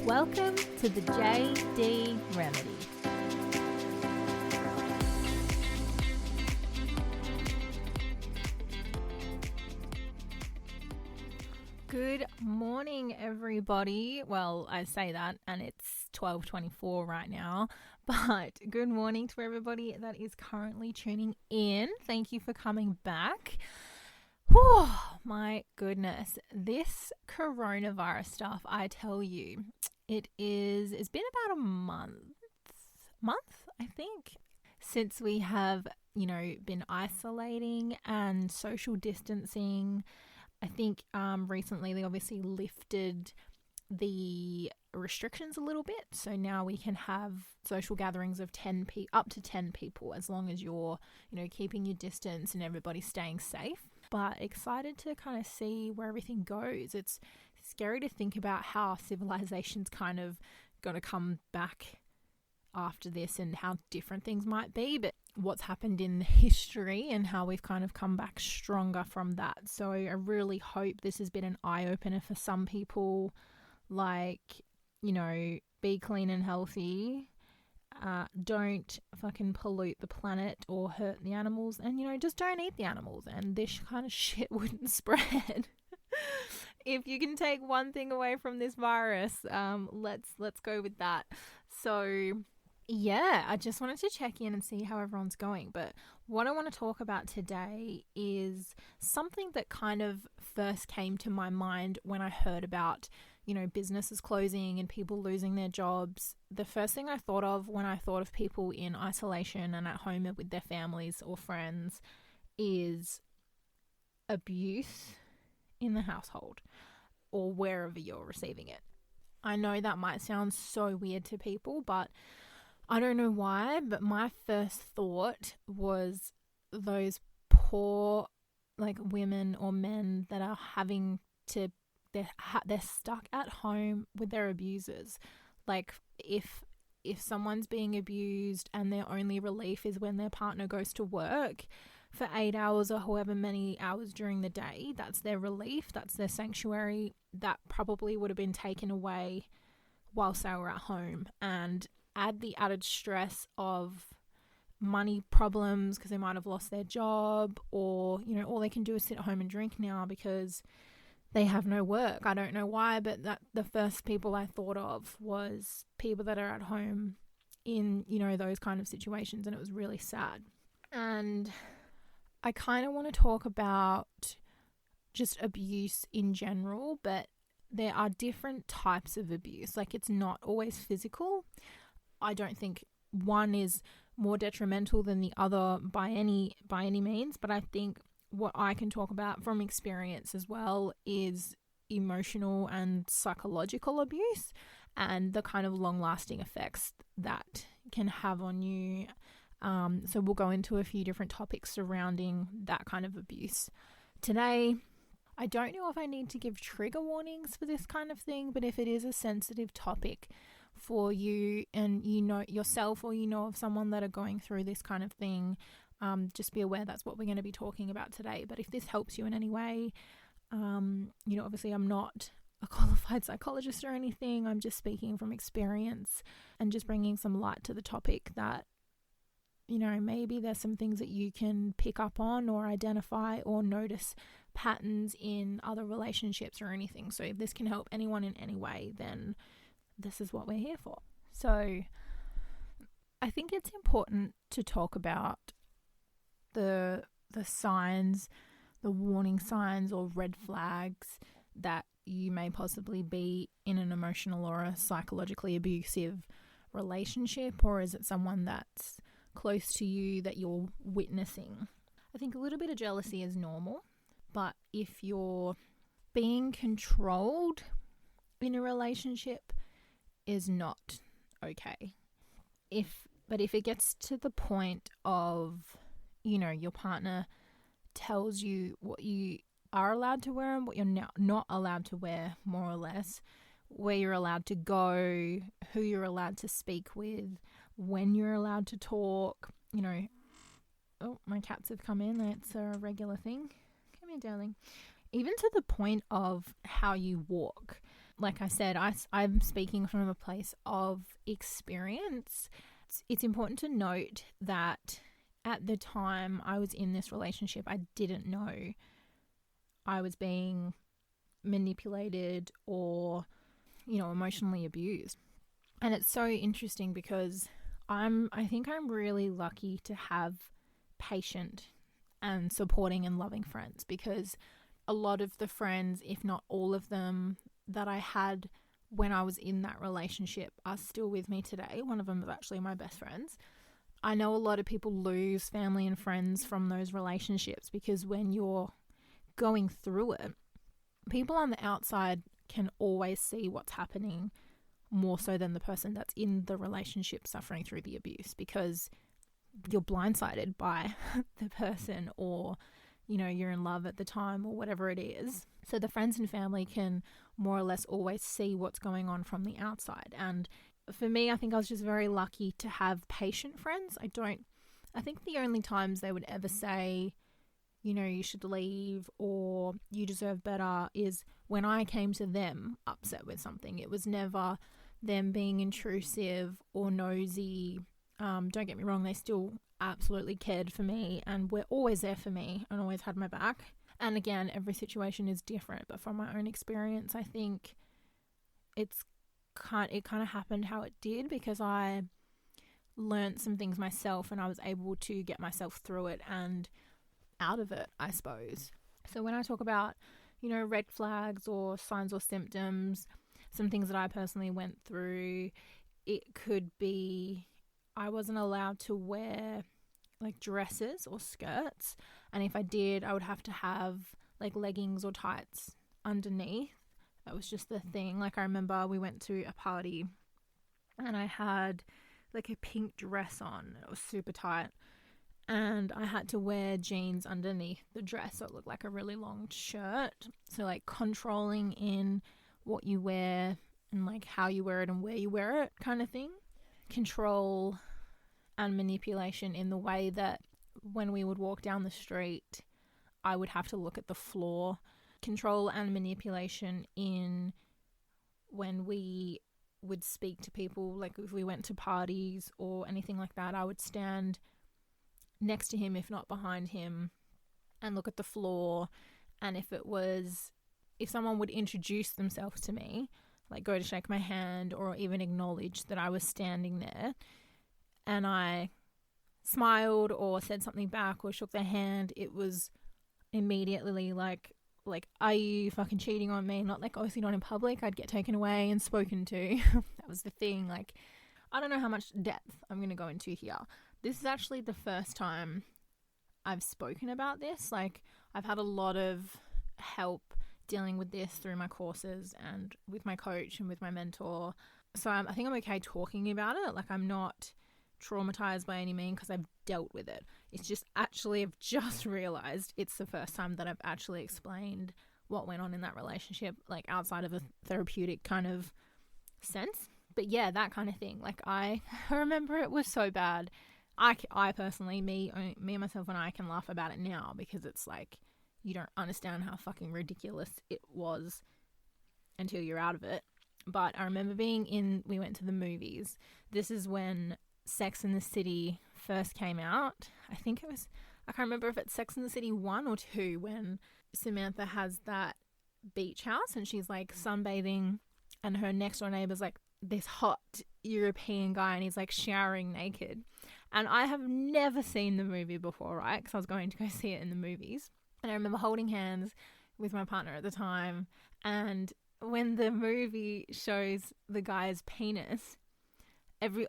Welcome to the JD Remedy. Good morning, everybody. Well, I say that and it's 12:24 right now, but good morning to everybody that is currently tuning in. Thank you for coming back. Whew, my goodness, this coronavirus stuff, I tell you, it's been about a month, I think, since we have, been isolating and social distancing. I think recently they obviously lifted the restrictions a little bit. So now we can have social gatherings of up to 10 people, as long as you're, keeping your distance and everybody's staying safe. But excited to kind of see where everything goes. It's scary to think about how civilization's kind of going to come back after this and how different things might be, but what's happened in history and how we've kind of come back stronger from that. So I really hope this has been an eye-opener for some people, like, be clean and healthy, don't fucking pollute the planet or hurt the animals, and just don't eat the animals, and this kind of shit wouldn't spread. If you can take one thing away from this virus, let's go with that. So yeah, I just wanted to check in and see how everyone's going. But what I want to talk about today is something that kind of first came to my mind when I heard about, businesses closing and people losing their jobs. The first thing I thought of when I thought of people in isolation and at home with their families or friends is abuse in the household or wherever you're receiving it. I know that might sound so weird to people, but I don't know why, but my first thought was those poor, women or men that are they're stuck at home with their abusers. Like, if someone's being abused and their only relief is when their partner goes to work for 8 hours or however many hours during the day, that's their relief, that's their sanctuary, that probably would have been taken away whilst they were at home. And add the added stress of money problems because they might have lost their job, or all they can do is sit at home and drink now because they have no work. I don't know why, but the first people I thought of was people that are at home in those kind of situations, and it was really sad. And I kind of want to talk about just abuse in general, but there are different types of abuse. Like, it's not always physical. I don't think one is more detrimental than the other by any means, but I think what I can talk about from experience as well is emotional and psychological abuse and the kind of long-lasting effects that can have on you. So we'll go into a few different topics surrounding that kind of abuse today. I don't know if I need to give trigger warnings for this kind of thing, but if it is a sensitive topic for you and yourself, or of someone that are going through this kind of thing, just be aware that's what we're going to be talking about today. But if this helps you in any way, obviously I'm not a qualified psychologist or anything. I'm just speaking from experience and just bringing some light to the topic that, maybe there's some things that you can pick up on or identify or notice patterns in other relationships or anything. So if this can help anyone in any way, then this is what we're here for. So I think it's important to talk about the signs, the warning signs or red flags that you may possibly be in an emotional or a psychologically abusive relationship, or is it someone that's close to you that you're witnessing? I think a little bit of jealousy is normal, but if you're being controlled in a relationship, is not okay. But if it gets to the point of, your partner tells you what you are allowed to wear and what you're not allowed to wear, more or less, where you're allowed to go, who you're allowed to speak with, when you're allowed to talk, oh, my cats have come in. That's a regular thing. Come here, darling. Even to the point of how you walk. like I said, I'm speaking from a place of experience. It's important to note that at the time I was in this relationship, I didn't know I was being manipulated or, emotionally abused. And it's so interesting because I think I'm really lucky to have patient and supporting and loving friends, because a lot of the friends, if not all of them, that I had when I was in that relationship are still with me today. One of them is actually my best friends. I know a lot of people lose family and friends from those relationships because when you're going through it, people on the outside can always see what's happening more so than the person that's in the relationship suffering through the abuse, because you're blindsided by the person, or you're in love at the time, or whatever it is. So the friends and family can more or less always see what's going on from the outside. And for me, I think I was just very lucky to have patient friends. I think the only times they would ever say, you should leave or you deserve better is when I came to them upset with something. It was never them being intrusive or nosy. Don't get me wrong, they still absolutely cared for me and were always there for me and always had my back. And again, every situation is different, but from my own experience, I think it kind of happened how it did because I learned some things myself and I was able to get myself through it and out of it, I suppose. So when I talk about, red flags or signs or symptoms, some things that I personally went through, it could be I wasn't allowed to wear like dresses or skirts, and if I did, I would have to have like leggings or tights underneath. That was just the thing. Like I remember we went to a party and I had like a pink dress on. It was super tight. And I had to wear jeans underneath the dress so it looked like a really long shirt. So like controlling in what you wear and like how you wear it and where you wear it kind of thing. Control and manipulation in the way that when we would walk down the street, I would have to look at the floor. Control and manipulation in when we would speak to people, like if we went to parties or anything like that, I would stand next to him, if not behind him, and look at the floor. And if someone would introduce themselves to me, like go to shake my hand or even acknowledge that I was standing there, and I smiled or said something back or shook their hand, it was immediately like, are you fucking cheating on me? Not like, obviously not in public. I'd get taken away and spoken to. That was the thing. Like, I don't know how much depth I'm going to go into here. This is actually the first time I've spoken about this. Like, I've had a lot of help dealing with this through my courses and with my coach and with my mentor. So I think I'm okay talking about it. Like, I'm not traumatized by any means because I've dealt with it. It's just actually I've just realized it's the first time that I've actually explained what went on in that relationship, like outside of a therapeutic kind of sense. But yeah, that kind of thing. Like I remember it was so bad. I personally, me and myself and I can laugh about it now because it's like you don't understand how fucking ridiculous it was until you're out of it. But I remember we went to the movies. This is when Sex and the City first came out. I think I can't remember if it's Sex and the City 1 or 2, when Samantha has that beach house and she's like sunbathing and her next door neighbor's like this hot European guy and he's like showering naked. And I have never seen the movie before, right? Because I was going to go see it in the movies. And I remember holding hands with my partner at the time. And when the movie shows the guy's penis,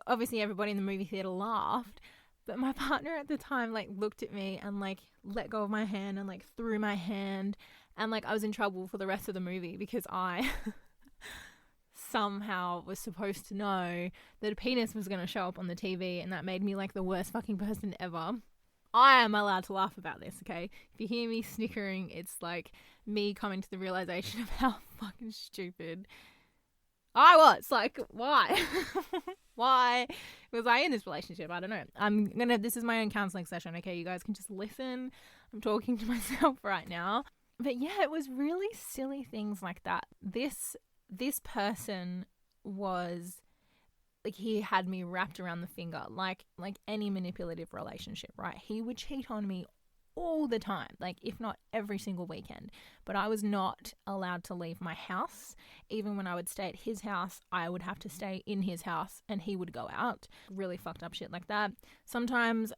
obviously everybody in the movie theater laughed. But my partner at the time like looked at me and like let go of my hand and like threw my hand. And like I was in trouble for the rest of the movie because I somehow was supposed to know that a penis was going to show up on the TV, and that made me like the worst fucking person ever. I am allowed to laugh about this, okay? If you hear me snickering, it's like me coming to the realization of how fucking stupid I was. Like, why? Why was I in this relationship? I don't know. This is my own counseling session, okay? You guys can just listen. I'm talking to myself right now. But yeah, it was really silly things like that. This this person was like, he had me wrapped around the finger, like any manipulative relationship, right? He would cheat on me all the time, like if not every single weekend. But I was not allowed to leave my house. Even when I would stay at his house, I would have to stay in his house and he would go out. Really fucked up shit like that. Sometimes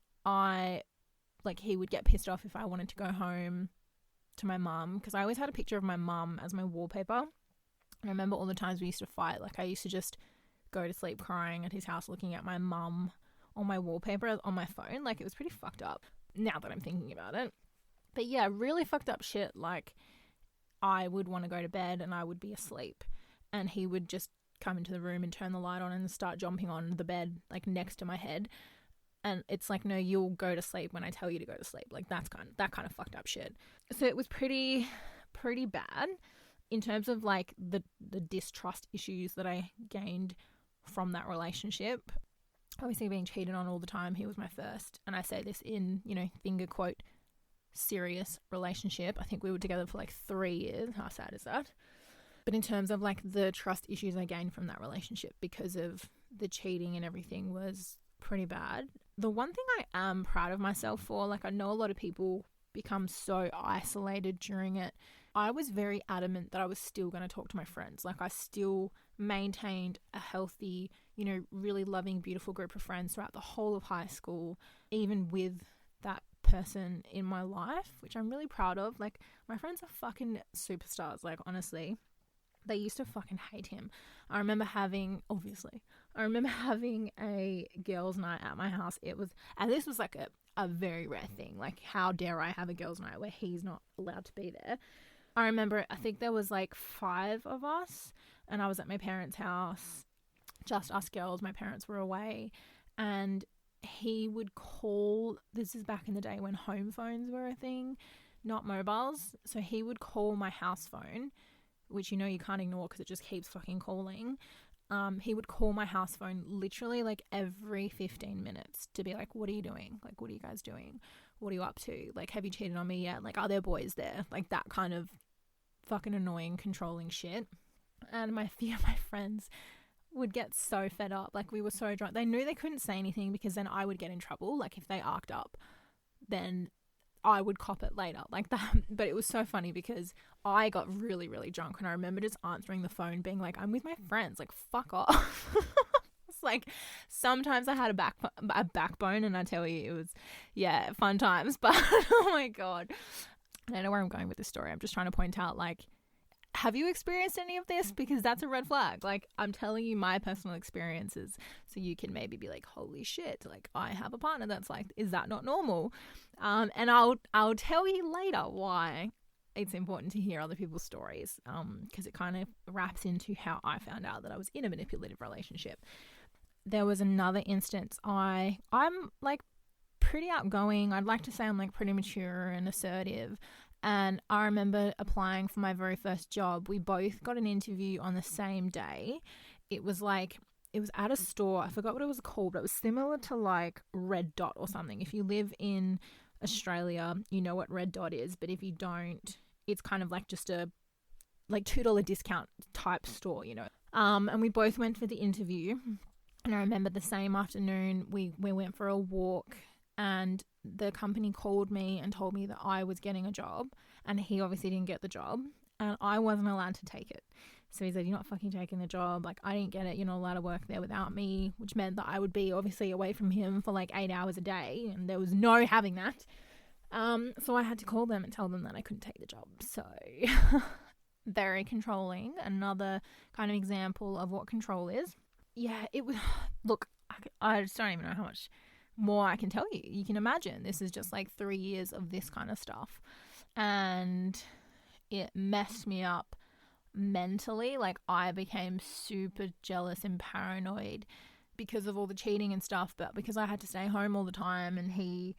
he would get pissed off if I wanted to go home to my mum, because I always had a picture of my mum as my wallpaper. I remember all the times we used to fight. Like, I used to just go to sleep crying at his house looking at my mum on my wallpaper on my phone. Like, it was pretty fucked up now that I'm thinking about it. But yeah, really fucked up shit. Like, I would want to go to bed and I would be asleep, and he would just come into the room and turn the light on and start jumping on the bed, like, next to my head. And it's like, no, you'll go to sleep when I tell you to go to sleep. Like, that kind of fucked up shit. So it was pretty bad in terms of like the distrust issues that I gained from that relationship. Obviously, being cheated on all the time, he was my first, and I say this in, finger quote, serious relationship. I think we were together for like 3 years. How sad is that? But in terms of like the trust issues I gained from that relationship because of the cheating and everything was pretty bad. The one thing I am proud of myself for, like, I know a lot of people become so isolated during it. I was very adamant that I was still going to talk to my friends. Like, I still maintained a healthy, really loving, beautiful group of friends throughout the whole of high school, even with that person in my life, which I'm really proud of. Like, my friends are fucking superstars. Like, honestly, they used to fucking hate him. I remember having a girls' night at my house. And this was like a very rare thing. Like, how dare I have a girls' night where he's not allowed to be there? I remember, I think there was like 5 of us, and I was at my parents' house, just us girls. My parents were away, and he would call. This is back in the day when home phones were a thing, not mobiles. So he would call my house phone, which you can't ignore because it just keeps fucking calling. He would call my house phone literally like every 15 minutes to be like, what are you doing? Like, what are you guys doing? What are you up to? Like, have you cheated on me yet? Like, are there boys there? Like, that kind of fucking annoying, controlling shit. And my few of my friends would get so fed up. Like, we were so drunk. They knew they couldn't say anything because then I would get in trouble. Like, if they arced up, then I would cop it later, like that. But it was so funny because I got really, really drunk, and I remember just answering the phone being like, I'm with my friends, like, fuck off. It's like, sometimes I had a backbone, and I tell you, it was, yeah, fun times. But oh my God, I don't know where I'm going with this story. I'm just trying to point out, like, have you experienced any of this? Because that's a red flag. Like, I'm telling you my personal experiences so you can maybe be like, holy shit, like, I have a partner that's like, is that not normal? And I'll tell you later why it's important to hear other people's stories, because it kind of wraps into how I found out that I was in a manipulative relationship. There was another instance. I'm like pretty outgoing. I'd like to say I'm like pretty mature and assertive. And I remember applying for my very first job. We both got an interview on the same day. It was at a store. I forgot what it was called, but it was similar to like Red Dot or something. If you live in Australia, you know what Red Dot is. But if you don't, it's kind of like just a like $2 discount type store, And we both went for the interview. And I remember the same afternoon we went for a walk, and the company called me and told me that I was getting a job, and he obviously didn't get the job, and I wasn't allowed to take it. So he said, you're not fucking taking the job. Like, I didn't get it. You're not allowed to work there without me, which meant that I would be obviously away from him for like 8 hours a day, and there was no having that. So I had to call them and tell them that I couldn't take the job. So very controlling. Another kind of example of what control is. Yeah, it was, look, I just don't even know how much more I can tell you. You can imagine this is just like 3 years of this kind of stuff, and it messed me up mentally. Like, I became super jealous and paranoid because of all the cheating and stuff, but because I had to stay home all the time and he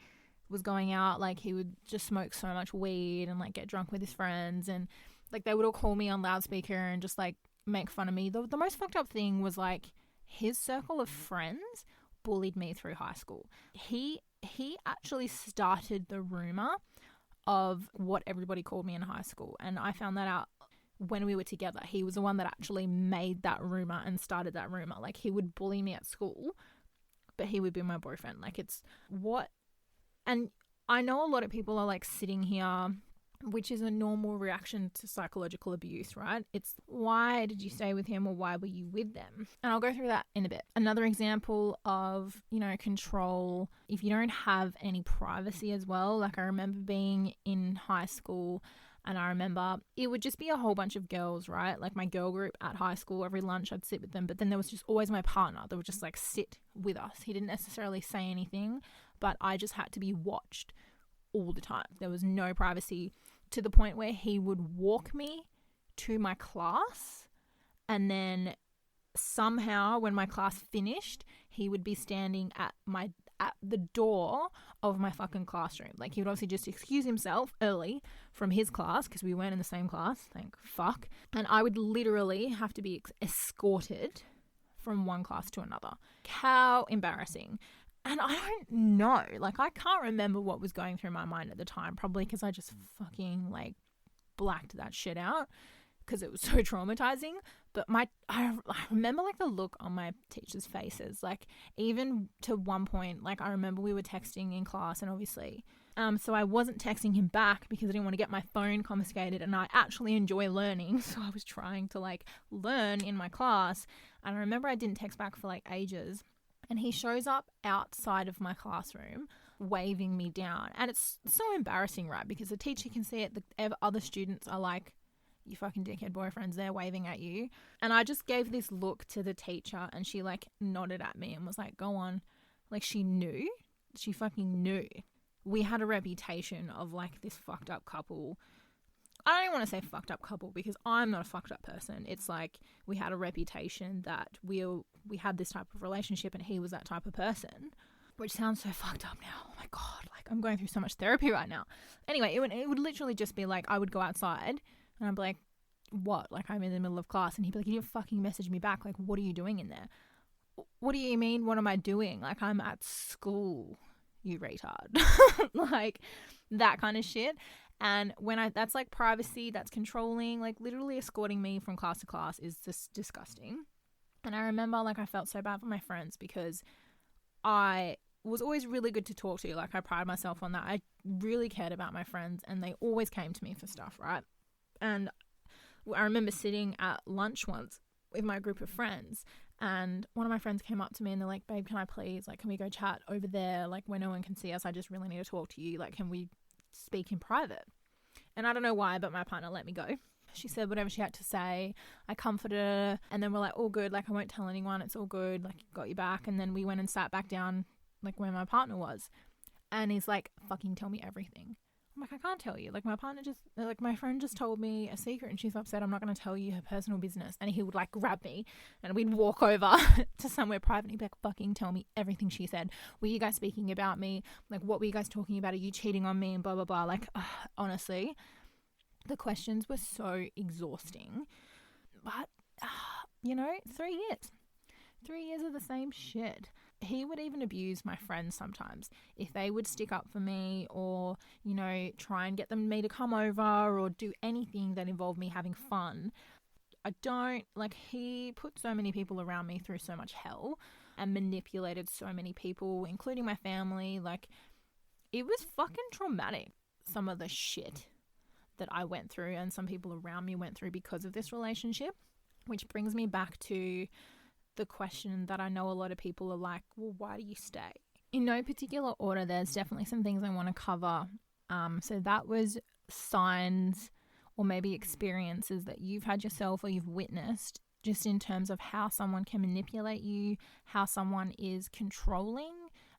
was going out, like, he would just smoke so much weed and like get drunk with his friends, and like they would all call me on loudspeaker and just like make fun of me. The most fucked up thing was like his circle of friends bullied me through high school. He actually started the rumor of what everybody called me in high school, and I found that out when we were together. He was the one that actually made that rumor and started that rumor. Like, he would bully me at school, but he would be my boyfriend. Like, it's what? And I know a lot of people are like sitting here, which is a normal reaction to psychological abuse, right? It's why did you stay with him, or why were you with them? And I'll go through that in a bit. Another example of, control, if you don't have any privacy as well. Like, I remember being in high school, and I remember it would just be a whole bunch of girls, right? Like, my girl group at high school, every lunch I'd sit with them. But then there was just always my partner that would just like sit with us. He didn't necessarily say anything, but I just had to be watched all the time. There was no privacy, to the point where he would walk me to my class, and then somehow when my class finished, he would be standing at the door of my fucking classroom. Like, he would obviously just excuse himself early from his class, because we weren't in the same class, thank fuck. And I would literally have to be escorted from one class to another. How embarrassing. And I don't know, like, I can't remember what was going through my mind at the time, probably because I just fucking like blacked that shit out because it was so traumatizing. But I remember like the look on my teachers' faces, like, even to one point, like, I remember we were texting in class, and obviously so I wasn't texting him back because I didn't want to get my phone confiscated, and I actually enjoy learning, so I was trying to like learn in my class. And I remember I didn't text back for like ages. And he shows up outside of my classroom waving me down. And it's so embarrassing, right? Because the teacher can see it. The other students are like, you fucking dickhead boyfriend's there waving at you. And I just gave this look to the teacher, and she like nodded at me and was like, go on. Like, she knew. She fucking knew. We had a reputation of like this fucked up couple. I don't even want to say fucked up couple, because I'm not a fucked up person. It's like we had a reputation that we had this type of relationship, and he was that type of person, which sounds so fucked up now. Oh my God, like, I'm going through so much therapy right now. Anyway, it would literally just be like, I would go outside and I'd be like, what? Like, I'm in the middle of class, and he'd be like, you didn't fucking message me back. Like, what are you doing in there? What do you mean? What am I doing? Like, I'm at school, you retard. Like, that kind of shit. And that's like privacy, that's controlling, like literally escorting me from class to class is just disgusting. And I remember like I felt so bad for my friends, because I was always really good to talk to. Like, I pride myself on that. I really cared about my friends, and they always came to me for stuff, right? And I remember sitting at lunch once with my group of friends, and one of my friends came up to me and they're like, babe, can we go chat over there? Like, where no one can see us. I just really need to talk to you. Like, can we speak in private? And I don't know why, but my partner let me go. She said whatever she had to say. I comforted her, and then we're like, all good. Like, I won't tell anyone. It's all good. Like, got you back. And then we went and sat back down, like, where my partner was. And he's like, fucking tell me everything. I'm like, I can't tell you. Like, my friend just told me a secret, and she's upset. I'm not going to tell you her personal business. And he would like grab me, and we'd walk over to somewhere private, and he'd be like, fucking tell me everything she said. Were you guys speaking about me? Like, what were you guys talking about? Are you cheating on me? And blah, blah, blah. Like, honestly, the questions were so exhausting. But, 3 years. 3 years of the same shit. He would even abuse my friends sometimes. If they would stick up for me, or, try and get me to come over, or do anything that involved me having fun. He put so many people around me through so much hell, and manipulated so many people, including my family. Like, it was fucking traumatic, some of the shit that I went through and some people around me went through because of this relationship. Which brings me back to the question that I know a lot of people are like, well, why do you stay? In no particular order, there's definitely some things I want to cover. So that was signs or maybe experiences that you've had yourself or you've witnessed, just in terms of how someone can manipulate you, how someone is controlling,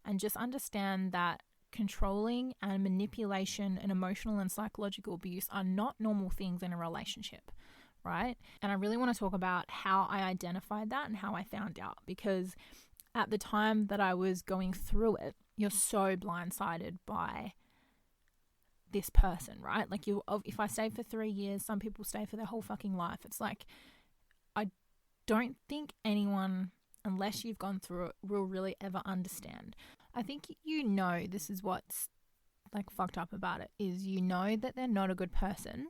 and just understand that controlling and manipulation and emotional and psychological abuse are not normal things in a relationship. Right? And I really want to talk about how I identified that and how I found out, because at the time that I was going through it, you're so blindsided by this person, right? Like, if I stayed for 3 years, some people stay for their whole fucking life. It's like, I don't think anyone, unless you've gone through it, will really ever understand. I think this is what's like fucked up about it, is that they're not a good person,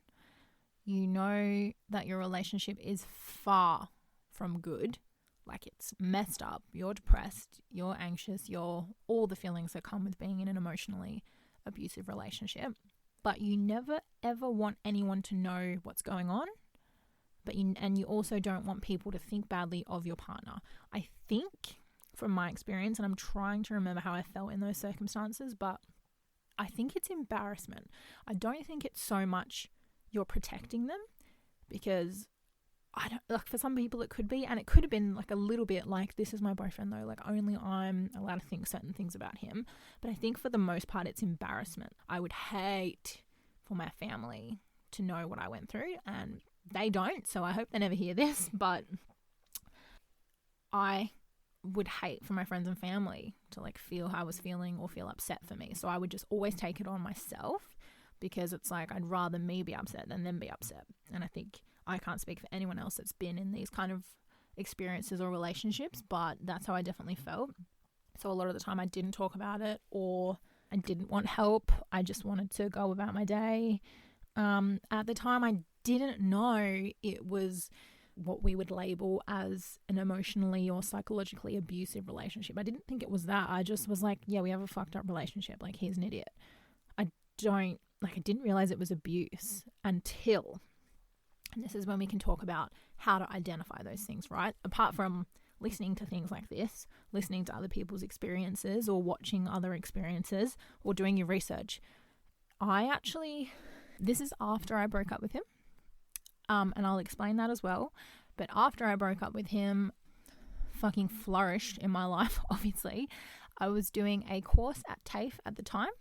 you know that your relationship is far from good, like it's messed up, you're depressed, you're anxious, you're all the feelings that come with being in an emotionally abusive relationship, but you never ever want anyone to know what's going on, and you also don't want people to think badly of your partner. I think from my experience, and I'm trying to remember how I felt in those circumstances, but I think it's embarrassment. I don't think it's so much you're protecting them, because I don't, like, for some people it could be, and it could have been like a little bit like, this is my boyfriend though, like only I'm allowed to think certain things about him. But I think for the most part it's embarrassment. I would hate for my family to know what I went through, and they don't, so I hope they never hear this, but I would hate for my friends and family to like feel how I was feeling or feel upset for me. So I would just always take it on myself, because it's like I'd rather me be upset than them be upset. And I think I can't speak for anyone else that's been in these kind of experiences or relationships, but that's how I definitely felt. So a lot of the time I didn't talk about it, or I didn't want help. I just wanted to go about my day. At the time I didn't know it was what we would label as an emotionally or psychologically abusive relationship. I didn't think it was that. I just was like, yeah, we have a fucked up relationship. Like, he's an idiot. I didn't realize it was abuse until, and this is when we can talk about how to identify those things, right? Apart from listening to things like this, listening to other people's experiences or watching other experiences or doing your research. This is after I broke up with him. And I'll explain that as well. But after I broke up with him, fucking flourished in my life, obviously. I was doing a course at TAFE at the time.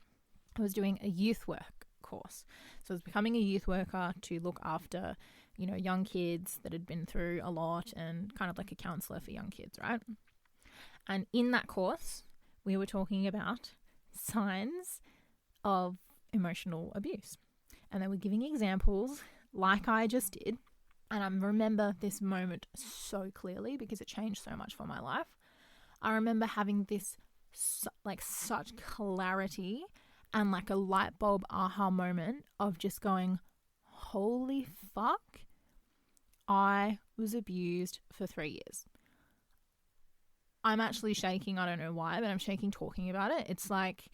I was doing a youth work course. So I was becoming a youth worker to look after, young kids that had been through a lot, and kind of like a counselor for young kids, right? And in that course, we were talking about signs of emotional abuse. And they were giving examples like I just did. And I remember this moment so clearly because it changed so much for my life. I remember having this such clarity and like a light bulb aha moment of just going, holy fuck, I was abused for 3 years. I'm actually shaking. I don't know why, but I'm shaking talking about it. It's like,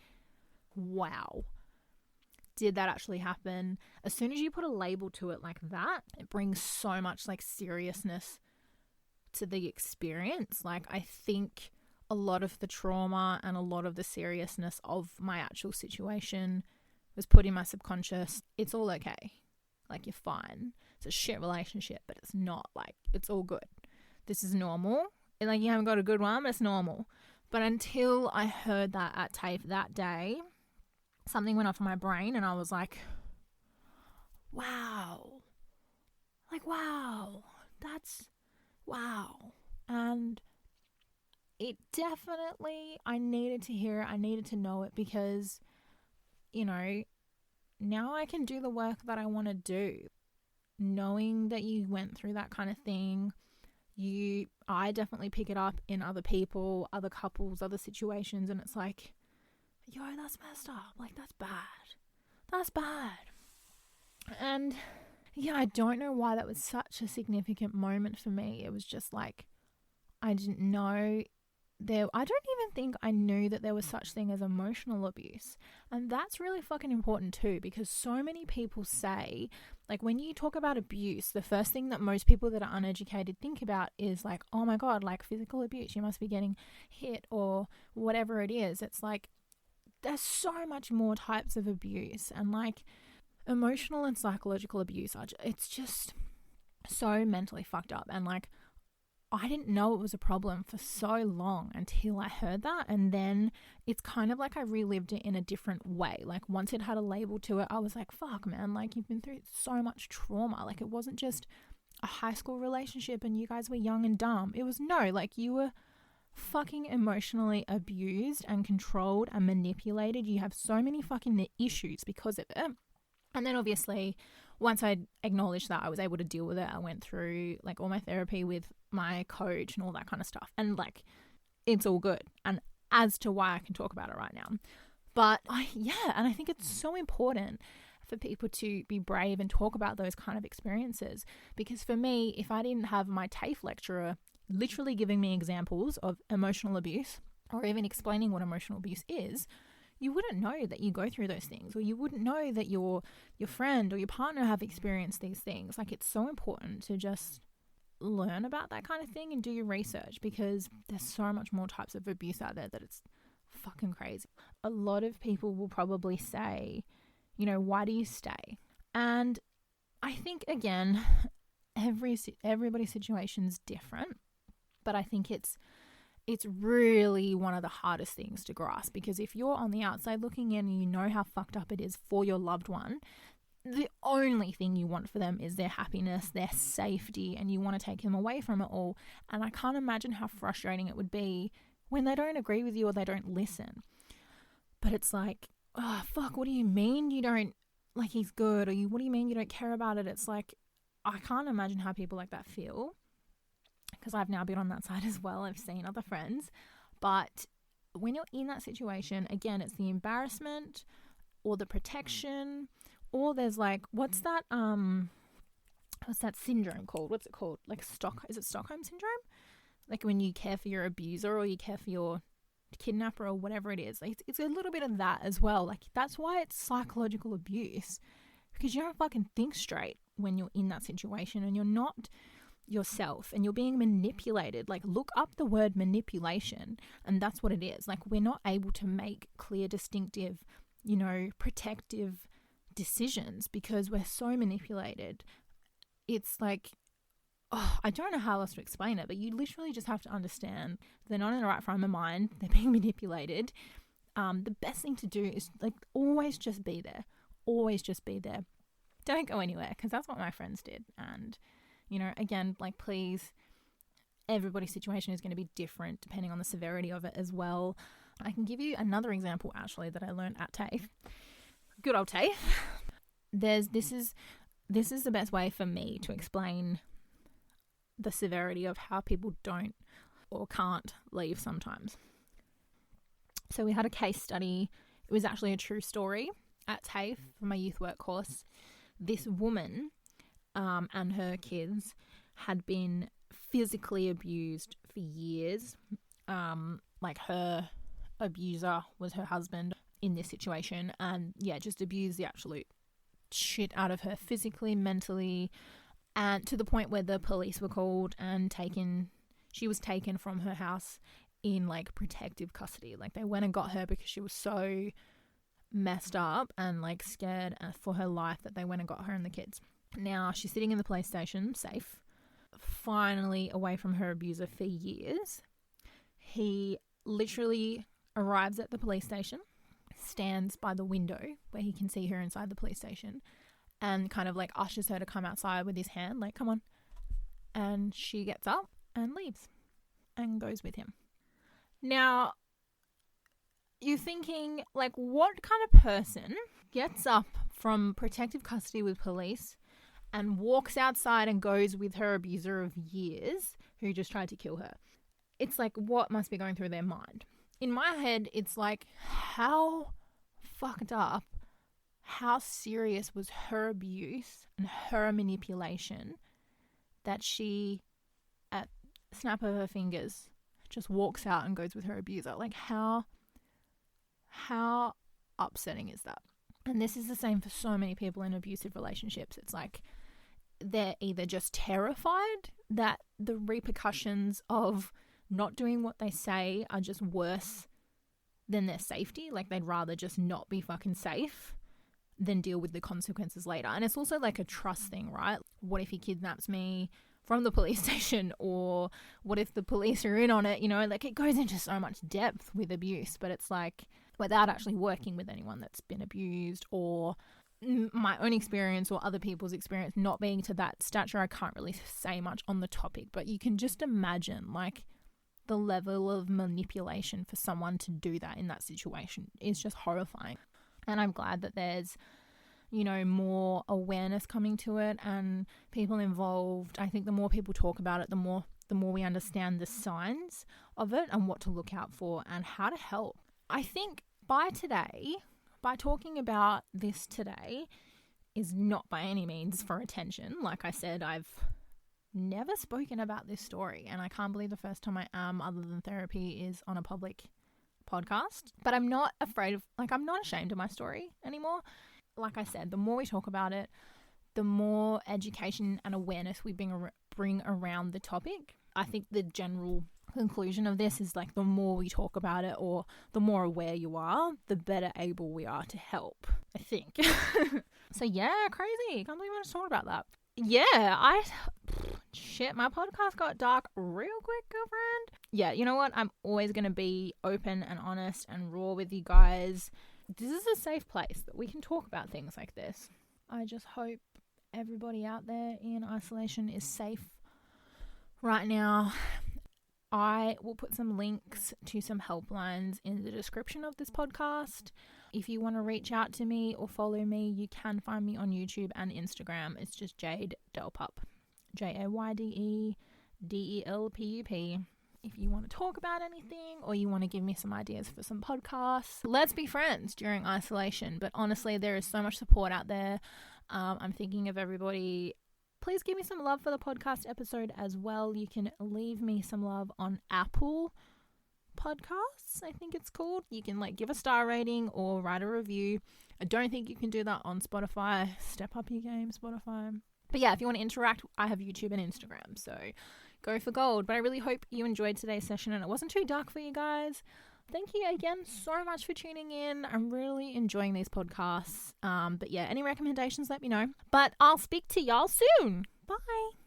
wow. Did that actually happen? As soon as you put a label to it like that, it brings so much like seriousness to the experience. Like, I think a lot of the trauma and a lot of the seriousness of my actual situation was put in my subconscious. It's all okay. Like, you're fine. It's a shit relationship, but it's not. Like, it's all good. This is normal. And like, you haven't got a good one, but it's normal. But until I heard that at TAFE that day, something went off in my brain and I was like, wow. Like, wow. That's wow. And it definitely, I needed to hear it. I needed to know it because, now I can do the work that I want to do. Knowing that you went through that kind of thing, I definitely pick it up in other people, other couples, other situations, and it's like, yo, that's messed up. Like, that's bad. That's bad. And yeah, I don't know why that was such a significant moment for me. It was just like, I didn't know I don't even think I knew that there was such thing as emotional abuse. And that's really fucking important too, because so many people say, like, when you talk about abuse, the first thing that most people that are uneducated think about is like, oh my God, like physical abuse. You must be getting hit or whatever it is. It's like, there's so much more types of abuse, and like emotional and psychological abuse, it's just so mentally fucked up. And like, I didn't know it was a problem for so long until I heard that. And then it's kind of like I relived it in a different way. Like, once it had a label to it, I was like, fuck, man, like, you've been through so much trauma. Like, it wasn't just a high school relationship and you guys were young and dumb. It was, no, like, you were fucking emotionally abused and controlled and manipulated. You have so many fucking issues because of it. And then obviously, once I acknowledged that, I was able to deal with it. I went through like all my therapy with my coach and all that kind of stuff. And like, it's all good. And as to why I can talk about it right now. But and I think it's so important for people to be brave and talk about those kind of experiences. Because for me, if I didn't have my TAFE lecturer literally giving me examples of emotional abuse or even explaining what emotional abuse is, you wouldn't know that you go through those things, or you wouldn't know that your friend or your partner have experienced these things. Like, it's so important to just learn about that kind of thing and do your research, because there's so much more types of abuse out there that it's fucking crazy. A lot of people will probably say, you know, why do you stay? And I think, again, everybody's situation's different, but I think it's really one of the hardest things to grasp, because if you're on the outside looking in and you know how fucked up it is for your loved one, the only thing you want for them is their happiness, their safety, and you want to take them away from it all. And I can't imagine how frustrating it would be when they don't agree with you or they don't listen. But it's like, oh, fuck, what do you mean you don't, like, he's good? Or what do you mean you don't care about it? It's like, I can't imagine how people like that feel, because I've now been on that side as well. I've seen other friends. But when you're in that situation, again, it's the embarrassment or the protection, or there's like, what's that syndrome called? What's it called? Like is it Stockholm syndrome? Like when you care for your abuser or you care for your kidnapper or whatever it is. Like, it's a little bit of that as well. Like, that's why it's psychological abuse, because you don't fucking think straight when you're in that situation and you're not yourself and you're being manipulated. Like, look up the word manipulation, and that's what it is. Like, we're not able to make clear, distinctive, you know, protective decisions because we're so manipulated. It's like, oh, I don't know how else to explain it, but you literally just have to understand they're not in the right frame of mind. They're being manipulated. The best thing to do is, like, always just be there. Always just be there. Don't go anywhere, because that's what my friends did. And, you know, again, like, please, everybody's situation is going to be different depending on the severity of it as well. I can give you another example, actually, that I learned at TAFE. Good old TAFE. This is the best way for me to explain the severity of how people don't or can't leave sometimes. So we had a case study. It was actually a true story at TAFE for my youth work course. This woman and her kids had been physically abused for years. Like, her abuser was her husband in this situation, and yeah, just abused the absolute shit out of her physically, mentally, and to the point where the police were called and she was taken from her house in, like, protective custody. Like, they went and got her because she was so messed up and, like, scared for her life that they went and got her and the kids. Now she's sitting in the police station, safe, finally away from her abuser for years. He literally arrives at the police station, stands by the window where he can see her inside the police station, and kind of, like, ushers her to come outside with his hand, like, come on. And she gets up and leaves and goes with him. Now, you're thinking, like, what kind of person gets up from protective custody with police and walks outside and goes with her abuser of years who just tried to kill her? It's like, what must be going through their mind? In my head, it's like, how fucked up, how serious was her abuse and her manipulation that she, at snap of her fingers, just walks out and goes with her abuser? Like, how upsetting is that? And this is the same for so many people in abusive relationships. It's like, they're either just terrified that the repercussions of not doing what they say are just worse than their safety. Like, they'd rather just not be fucking safe than deal with the consequences later. And it's also like a trust thing, right? What if he kidnaps me from the police station? Or what if the police are in on it? You know, like, it goes into so much depth with abuse, but it's like, without actually working with anyone that's been abused, or my own experience or other people's experience not being to that stature, I can't really say much on the topic. But you can just imagine, like, the level of manipulation for someone to do that in that situation is just horrifying. And I'm glad that there's, you know, more awareness coming to it and people involved. I think the more people talk about it, the more we understand the signs of it and what to look out for and how to help. I think by talking about this today, is not by any means for attention. Like I said, I've never spoken about this story, and I can't believe the first time I am, other than therapy, is on a public podcast. But I'm not I'm not ashamed of my story anymore. Like I said, the more we talk about it, the more education and awareness we bring around the topic. I think the general conclusion of this is like the more we talk about it, or the more aware you are, the better able we are to help, I think. So yeah, crazy. Can't believe I just talked about that. Yeah, shit, my podcast got dark real quick, girlfriend. Yeah, you know what? I'm always going to be open and honest and raw with you guys. This is a safe place that we can talk about things like this. I just hope everybody out there in isolation is safe right now. I will put some links to some helplines in the description of this podcast. If you want to reach out to me or follow me, you can find me on YouTube and Instagram. It's just Jade Delpup. JaYdeDelpup. If you want to talk about anything, or you want to give me some ideas for some podcasts, let's be friends during isolation. But honestly, there is so much support out there. I'm thinking of everybody. Please give me some love for the podcast episode as well. You can leave me some love on Apple Podcasts, I think it's called. You can give a star rating or write a review. I don't think you can do that on Spotify. Step up your game, Spotify. But yeah, if you want to interact, I have YouTube and Instagram, so go for gold. But I really hope you enjoyed today's session and it wasn't too dark for you guys. Thank you again so much for tuning in. I'm really enjoying these podcasts. But yeah, any recommendations, let me know. But I'll speak to y'all soon. Bye.